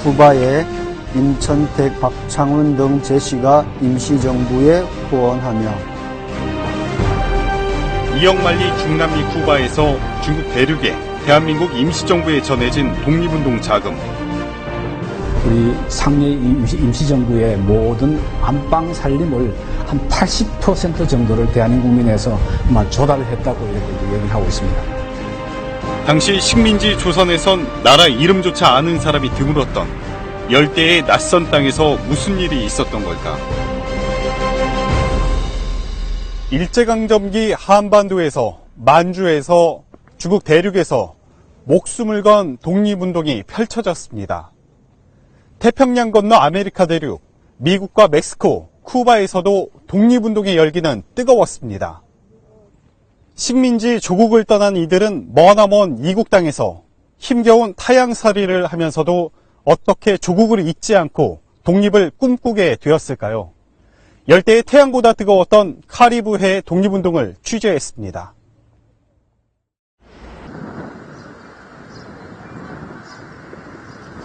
쿠바의 임천택, 박창훈 등 제시가 임시정부에 후원하며 이영만리 중남미 쿠바에서 중국 대륙에 대한민국 임시정부에 전해진 독립운동 자금. 우리 상해 임시정부의 모든 안방 살림을 한 80% 정도를 대한민국민에서 조달을 했다고 이렇게 얘기를 하고 있습니다. 당시 식민지 조선에선 나라 이름조차 아는 사람이 드물었던 열대의 낯선 땅에서 무슨 일이 있었던 걸까? 일제강점기 한반도에서, 만주에서, 중국 대륙에서 목숨을 건 독립운동이 펼쳐졌습니다. 태평양 건너 아메리카 대륙, 미국과 멕시코, 쿠바에서도 독립운동의 열기는 뜨거웠습니다. 식민지 조국을 떠난 이들은 머나먼 이국 땅에서 힘겨운 타향살이를 하면서도 어떻게 조국을 잊지 않고 독립을 꿈꾸게 되었을까요? 열대의 태양보다 뜨거웠던 카리브해 독립운동을 취재했습니다.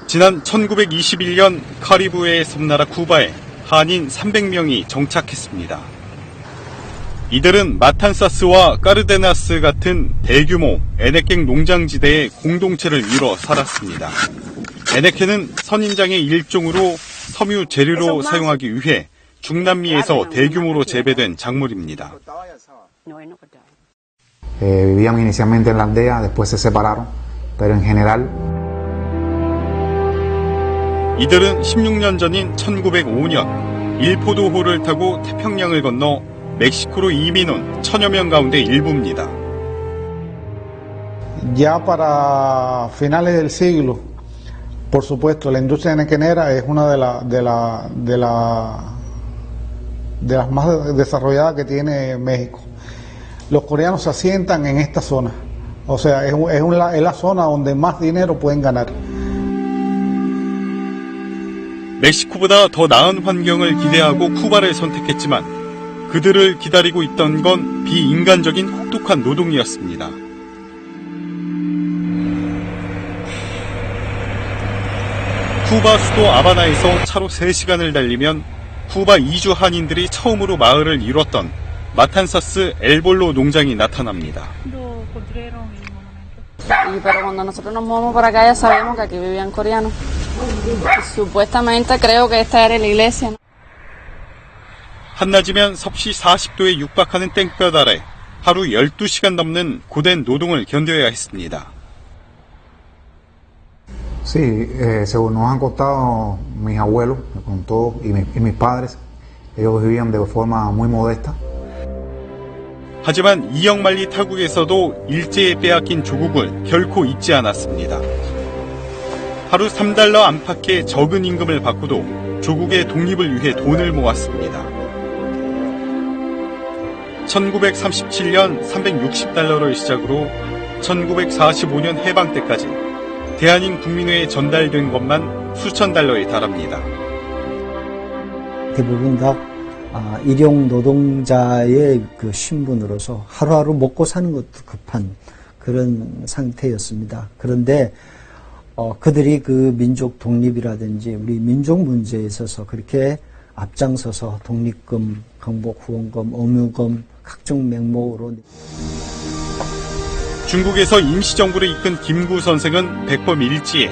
지난 1921년 카리브해 섬나라 쿠바에 한인 300명이 정착했습니다. 이들은 마탄사스와 까르데나스 같은 대규모 에네켄 농장지대의 공동체를 이뤄 살았습니다. 에네켄은 선인장의 일종으로 섬유 재료로 사용하기 위해 중남미에서 대규모로 재배된 작물입니다. Vivíamos inicialmente en la aldea, después se separaron, pero en general. 이들은 16년 전인 1905년 일포도호를 타고 태평양을 건너 멕시코로 이민 온 천여 명 가운데 일부입니다. Ya para finales del siglo, por supuesto, la industria enequenera es una de las más desarrolladas que tiene México. Los coreanos se asientan en esta zona, o sea, es la zona donde más dinero pueden ganar. 멕시코보다 더 나은 환경을 기대하고 쿠바를 선택했지만 그들을 기다리고 있던 건 비인간적인 혹독한 노동이었습니다. 쿠바 수도 아바나에서 차로 3시간을 달리면 쿠바 이주 한인들이 처음으로 마을을 이뤘던 마탄사스 엘볼로 농장이 나타납니다. Pero cuando nosotros nos movemos para acá ya sabemos que aquí vivían coreanos. Supuestamente creo que esta era la iglesia. 한낮이면 섭씨 40도에 육박하는 땡볕 아래 하루 12시간 넘는 고된 노동을 견뎌야 했습니다. Sí, según nos han contado mis abuelos, me contó, y mis padres, ellos vivían de forma muy modesta. 하지만 이영만리 타국에서도 일제에 빼앗긴 조국을 결코 잊지 않았습니다. 하루 3달러 안팎의 적은 임금을 받고도 조국의 독립을 위해 돈을 모았습니다. 1937년 360달러를 시작으로 1945년 해방 때까지 대한인 국민회에 전달된 것만 수천 달러에 달합니다. 대부분 다 일용 노동자의 그 신분으로서 하루하루 먹고 사는 것도 급한 그런 상태였습니다. 그런데 그들이 그 민족 독립이라든지 우리 민족 문제에 있어서 그렇게 앞장서서 독립금, 강복 후원금, 의무금 각종 명목으로 중국에서 임시정부를 이끈 김구 선생은 백범일지에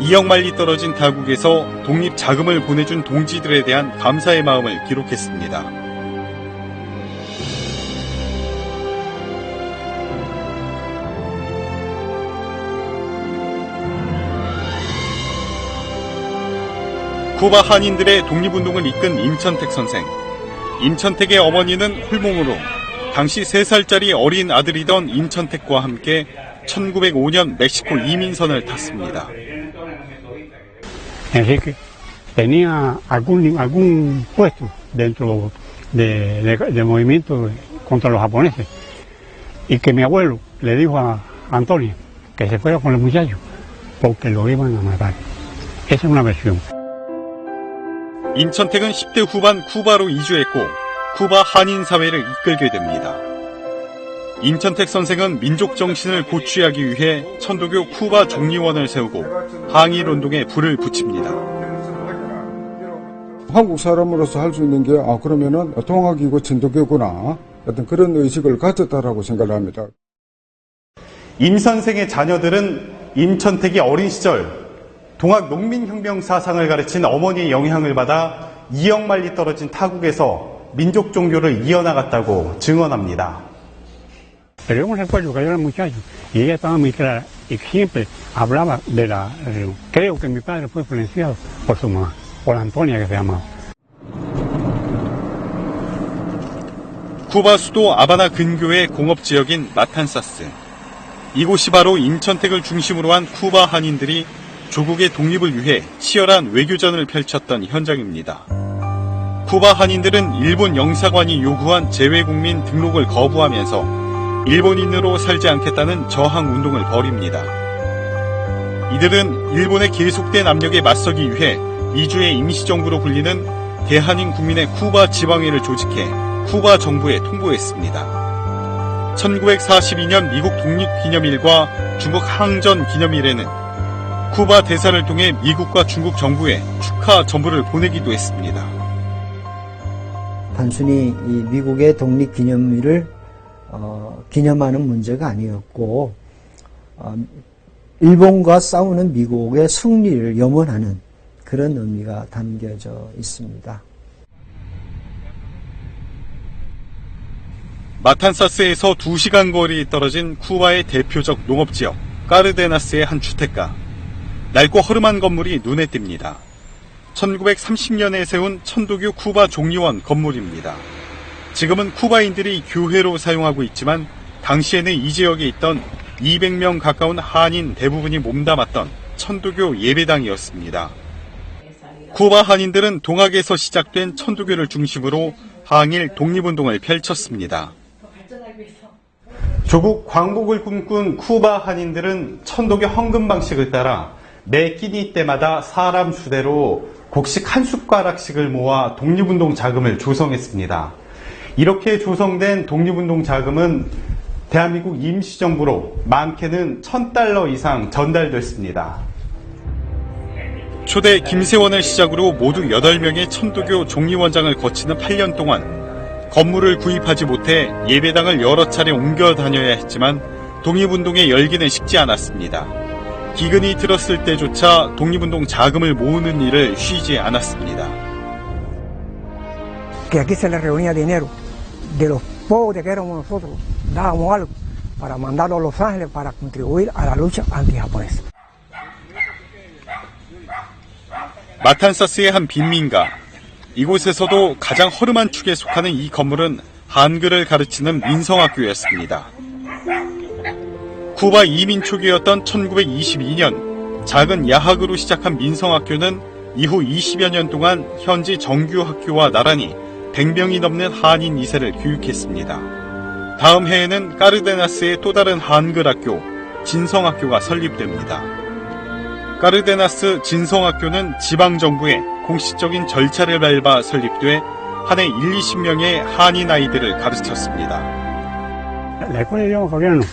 이영만리 떨어진 다국에서 독립 자금을 보내준 동지들에 대한 감사의 마음을 기록했습니다. 쿠바 한인들의 독립운동을 이끈 임천택 선생. 임천택의 어머니는 홀몸으로 당시 3살짜리 어린 아들이던 임천택과 함께 1905년 멕시코 이민선을 탔습니다. Enrique tenía algún puesto dentro del movimiento contra los japoneses y que mi abuelo le dijo a Antonio que se fuera con los muchachos porque lo iban a matar. Esa es una versión. 임천택은 10대 후반 쿠바로 이주했고 쿠바 한인 사회를 이끌게 됩니다. 임천택 선생은 민족 정신을 고취하기 위해 천도교 쿠바 종리원을 세우고 항일운동에 불을 붙입니다. 한국 사람으로서 할 수 있는 게 그러면은 동학이고 천도교구나 어떤 그런 의식을 가졌다라고 생각을 합니다. 임 선생의 자녀들은 임천택이 어린 시절 동학 농민혁명 사상을 가르친 어머니의 영향을 받아 2억 마리 떨어진 타국에서 민족 종교를 이어나갔다고 증언합니다. Pero yo recuerdo que yo era muchacho y ella estaba muy clara y siempre hablaba de la religión. Creo que mi padre fue influenciado por su mamá, por Antonia que se llamaba. 쿠바 수도 아바나 근교의 공업지역인 마탄사스. 이곳이 바로 임천택을 중심으로 한 쿠바 한인들이 조국의 독립을 위해 치열한 외교전을 펼쳤던 현장입니다. 쿠바 한인들은 일본 영사관이 요구한 재외국민 등록을 거부하면서 일본인으로 살지 않겠다는 저항운동을 벌입니다. 이들은 일본의 계속된 압력에 맞서기 위해 미주의 임시정부로 불리는 대한인 국민의 쿠바 지방회를 조직해 쿠바 정부에 통보했습니다. 1942년 미국 독립기념일과 중국 항전 기념일에는 쿠바 대사를 통해 미국과 중국 정부에 축하 전부를 보내기도 했습니다. 단순히 이 미국의 독립기념일을 기념하는 문제가 아니었고 일본과 싸우는 미국의 승리를 염원하는 그런 의미가 담겨져 있습니다. 마탄사스에서 2시간 거리에 떨어진 쿠바의 대표적 농업지역 까르데나스의 한 주택가. 낡고 허름한 건물이 눈에 띕니다. 1930년에 세운 천도교 쿠바 종리원 건물입니다. 지금은 쿠바인들이 교회로 사용하고 있지만 당시에는 이 지역에 있던 200명 가까운 한인 대부분이 몸담았던 천도교 예배당이었습니다. 쿠바 한인들은 동학에서 시작된 천도교를 중심으로 항일 독립운동을 펼쳤습니다. 조국 광복을 꿈꾼 쿠바 한인들은 천도교 헌금 방식을 따라 매 끼니 때마다 사람 수대로 곡식 한 숟가락씩을 모아 독립운동 자금을 조성했습니다. 이렇게 조성된 독립운동 자금은 대한민국 임시정부로 많게는 $1,000 이상 전달됐습니다. 초대 김세원을 시작으로 모두 8명의 천도교 종리원장을 거치는 8년 동안 건물을 구입하지 못해 예배당을 여러 차례 옮겨 다녀야 했지만 독립운동의 열기는 식지 않았습니다. 기근이 들었을 때조차 독립운동 자금을 모으는 일을 쉬지 않았습니다. Que aquí se le reunía dinero de los pobres que éramos nosotros, dábamos algo para mandarlo a Los Ángeles para contribuir a la lucha antijaponesa. 마탄사스의 한 빈민가. 이곳에서도 가장 허름한 축에 속하는 이 건물은 한글을 가르치는 민성학교였습니다. 쿠바 이민 초기였던 1922년 작은 야학으로 시작한 민성학교는 이후 20여 년 동안 현지 정규 학교와 나란히 100명이 넘는 한인 2세를 교육했습니다. 다음 해에는 까르데나스의 또 다른 한글 학교, 진성학교가 설립됩니다. 까르데나스 진성학교는 지방정부의 공식적인 절차를 밟아 설립돼 한 해 20-20명의 한인 아이들을 가르쳤습니다. La escuela de idioma coreano,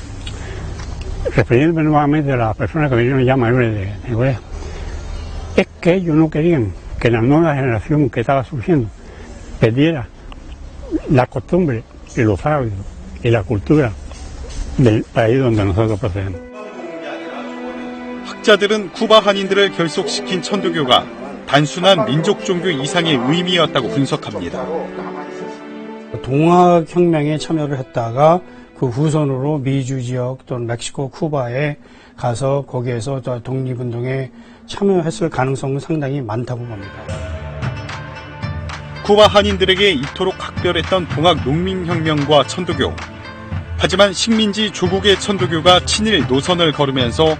refiriéndome nuevamente a las personas que vinieron ya mayores de Corea, es que ellos no querían que la nueva generación que estaba surgiendo perdiera la costumbre y los hábitos y la cultura del país donde nosotros procedemos. 학자들은 쿠바 한인들을 결속시킨 천도교가 단순한 민족 종교 이상의 의미였다고 분석합니다. 동학혁명에 참여를 했다가 그 후손으로 미주 지역 또는 멕시코, 쿠바에 가서 거기에서 독립운동에 참여했을 가능성은 상당히 많다고 봅니다. 쿠바 한인들에게 이토록 각별했던 동학 농민혁명과 천도교. 하지만 식민지 조국의 천도교가 친일 노선을 걸으면서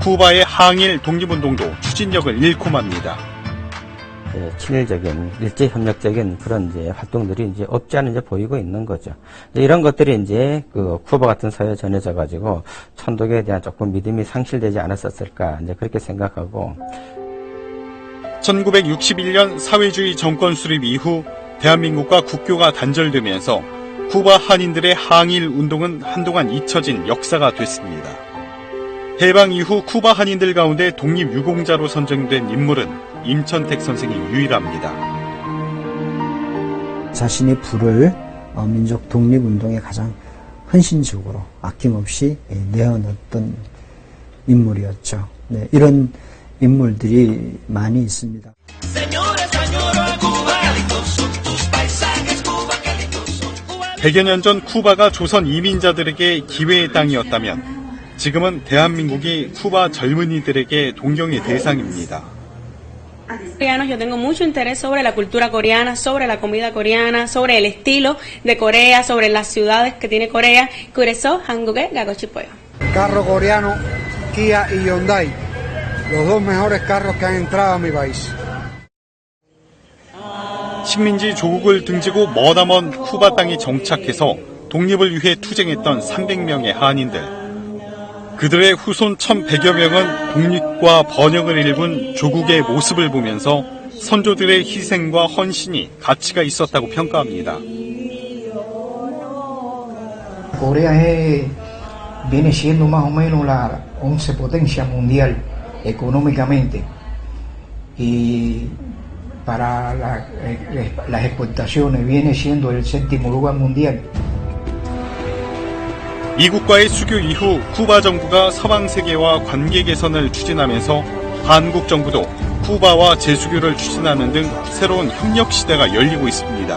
쿠바의 항일 독립운동도 추진력을 잃고 맙니다. 친일적인 일제협력적인 그런 이제 활동들이 이제 없지 않은 이제 보이고 있는 거죠. 이런 것들이 이제 그 쿠바 같은 사회에 전해져 가지고 천도교에 대한 조금 믿음이 상실되지 않았었을까 이제 그렇게 생각하고. 1961년 사회주의 정권 수립 이후 대한민국과 국교가 단절되면서 쿠바 한인들의 항일 운동은 한동안 잊혀진 역사가 됐습니다. 해방 이후 쿠바 한인들 가운데 독립유공자로 선정된 인물은 임천택 선생이 유일합니다. 자신의 불을 민족 독립운동에 가장 헌신적으로 아낌없이 내어놓았던 인물이었죠. 네, 이런 인물들이 많이 있습니다. 100여 년 전 쿠바가 조선 이민자들에게 기회의 땅이었다면 지금은 대한민국이 쿠바 젊은이들에게 동경의 대상입니다. Yo tengo mucho interés sobre la cultura coreana, sobre la comida coreana, sobre el estilo de Corea, sobre las ciudades que tiene Corea. 그래서 한국에 가고 싶어요. Carro coreano, Kia y Hyundai, los dos mejores carros que han entrado a mi país. 식민지 조국을 등지고 머나먼 쿠바 땅에 정착해서 독립을 위해 투쟁했던 300명의 한인들. 그들의 후손 1,100여 명은 독립과 번영을 일군 조국의 모습을 보면서 선조들의 희생과 헌신이 가치가 있었다고 평가합니다. Corea viene siendo más o menos la 11 potencia mundial económicamente y para las exportaciones viene siendo el 7º lugar mundial. 미국과의 수교 이후 쿠바 정부가 서방 세계와 관계 개선을 추진하면서 한국 정부도 쿠바와 재수교를 추진하는 등 새로운 협력 시대가 열리고 있습니다.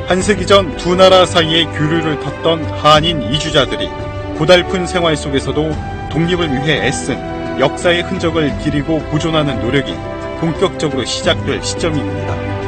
한 세기 전 두 나라 사이에 교류를 텄던 한인 이주자들이 고달픈 생활 속에서도 독립을 위해 애쓴 역사의 흔적을 기리고 보존하는 노력이 본격적으로 시작될 시점입니다.